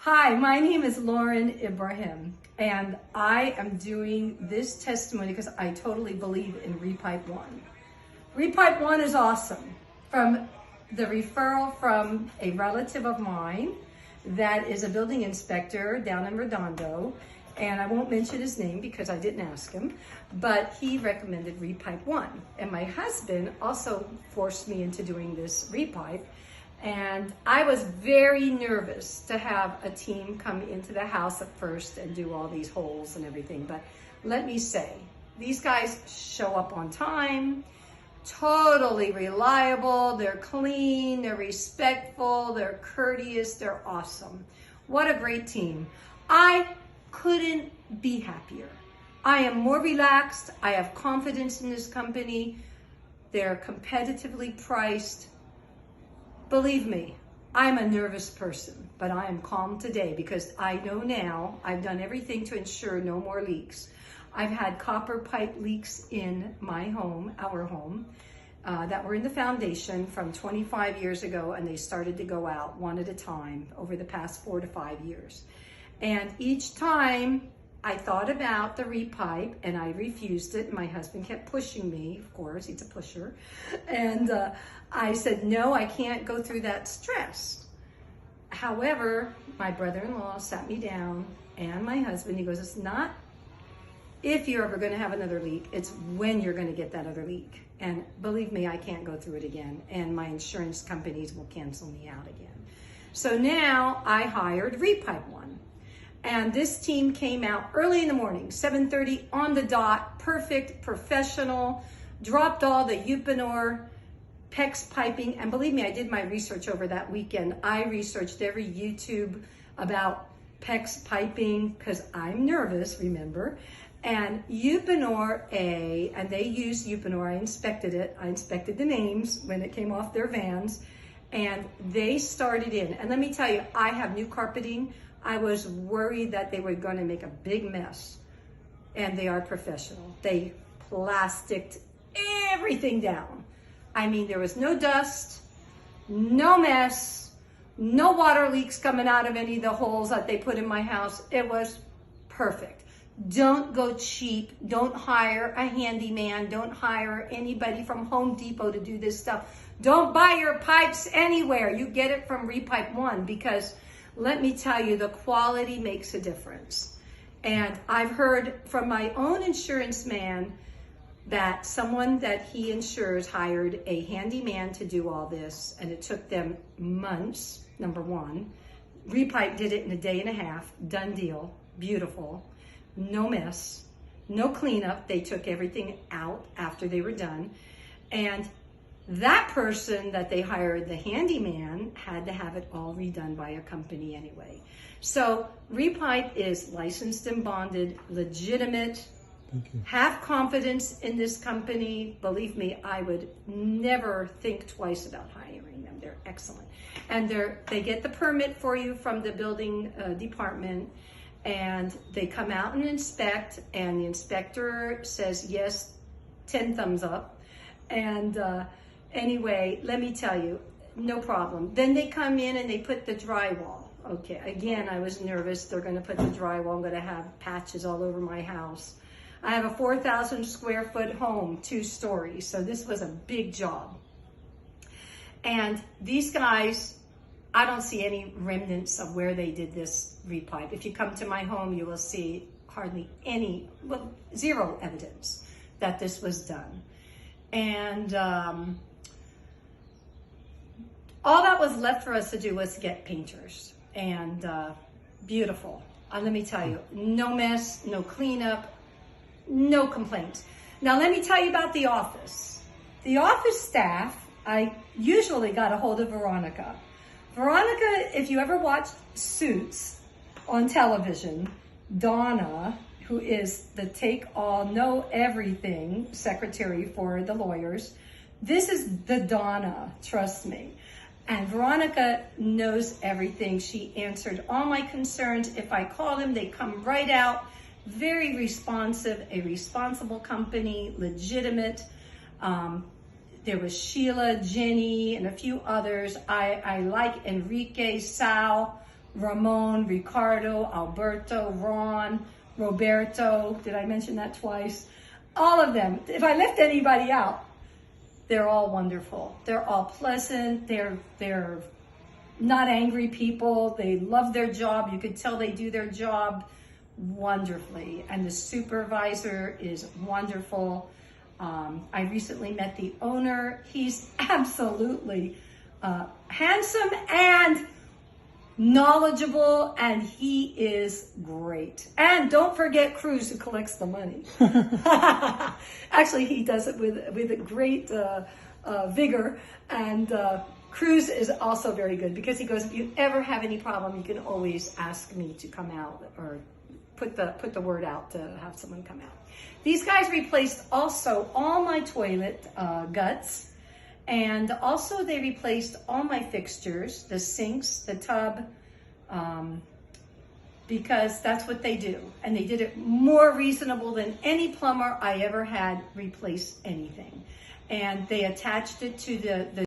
Hi, my name is Lauren Ibrahim, and I am doing this testimony because I totally believe in Repipe1. Repipe1 is awesome. From the referral from a relative of mine that is a building inspector down in Redondo, and I won't mention his name because I didn't ask him, but he recommended Repipe1. And my husband also forced me into doing this Repipe. And I was very nervous to have a team come into the house at first and do all these holes and everything. But let me say, these guys show up on time, totally reliable, they're clean, they're respectful, they're courteous, they're awesome. What a great team. I couldn't be happier. I am more relaxed. I have confidence in this company. They're competitively priced. Believe me, I'm a nervous person, but I am calm today because I know now I've done everything to ensure no more leaks. I've had copper pipe leaks in my home, our home, that were in the foundation from 25 years ago, and they started to go out one at a time over the past 4 to 5 years. And each time I thought about the Repipe and I refused it. My husband kept pushing me, of course, he's a pusher. And I said, no, I can't go through that stress. However, my brother-in-law sat me down and my husband, he goes, it's not if you're ever gonna have another leak, it's when you're gonna get that other leak. And believe me, I can't go through it again. And my insurance companies will cancel me out again. So now I hired Repipe1. And this team came out early in the morning, 7:30 on the dot, perfect, professional, dropped all the Uponor, PEX piping. And believe me, I did my research over that weekend. I researched every YouTube about PEX piping because I'm nervous, remember? And Uponor A, and they used Uponor, I inspected it. I inspected the names when it came off their vans, and they started in. And let me tell you, I have new carpeting. I was worried that they were going to make a big mess, and they are professional. They plasticked everything down. I mean, there was no dust, no mess, no water leaks coming out of any of the holes that they put in my house. It was perfect. Don't go cheap. Don't hire a handyman. Don't hire anybody from Home Depot to do this stuff. Don't buy your pipes anywhere. You get it from Repipe1 because let me tell you, the quality makes a difference. And I've heard from my own insurance man that someone that he insures hired a handyman to do all this, and it took them months, number one. Repipe did it in a day and a half, done deal, beautiful, no mess, no cleanup. They took everything out after they were done. And that person that they hired, the handyman, had to have it all redone by a company anyway. So Repipe is licensed and bonded, legitimate. Have confidence in this company. Believe me, I would never think twice about hiring them. They're excellent. And they get the permit for you from the building department, and they come out and inspect, and the inspector says, yes, 10 thumbs up. And anyway, let me tell you, no problem. Then they come in and they put the drywall. Okay, again, I was nervous. They're gonna put the drywall. I'm gonna have patches all over my house. I have a 4,000 square foot home, 2 stories. So this was a big job. And these guys, I don't see any remnants of where they did this Repipe. If you come to my home, you will see hardly any, well, zero evidence that this was done. And all that was left for us to do was to get painters. And beautiful. Let me tell you, no mess, no cleanup, no complaints. Now let me tell you about the office. The office staff, I usually got a hold of Veronica. Veronica, if you ever watched Suits on television, Donna, who is the take-all, know-everything secretary for the lawyers, this is the Donna, trust me. And Veronica knows everything. She answered all my concerns. If I call them, they come right out. Very responsive, a responsible company, legitimate. There was Sheila, Jenny, and a few others. I like Enrique, Sal, Ramon, Ricardo, Alberto, Ron, Roberto. Did I mention that twice? All of them. If I left anybody out, they're all wonderful. They're all pleasant. They're not angry people. They love their job. You could tell they do their job wonderfully. And the supervisor is wonderful. I recently met the owner. He's absolutely handsome and knowledgeable, and he is great. And don't forget Cruz, who collects the money. Actually, he does it with a great vigor. And Cruz is also very good, because he goes, if you ever have any problem, you can always ask me to come out, or put the word out to have someone come out. These guys replaced also all my toilet guts. And also they replaced all my fixtures, the sinks, the tub, because that's what they do. And they did it more reasonable than any plumber I ever had replace anything. And they attached it to the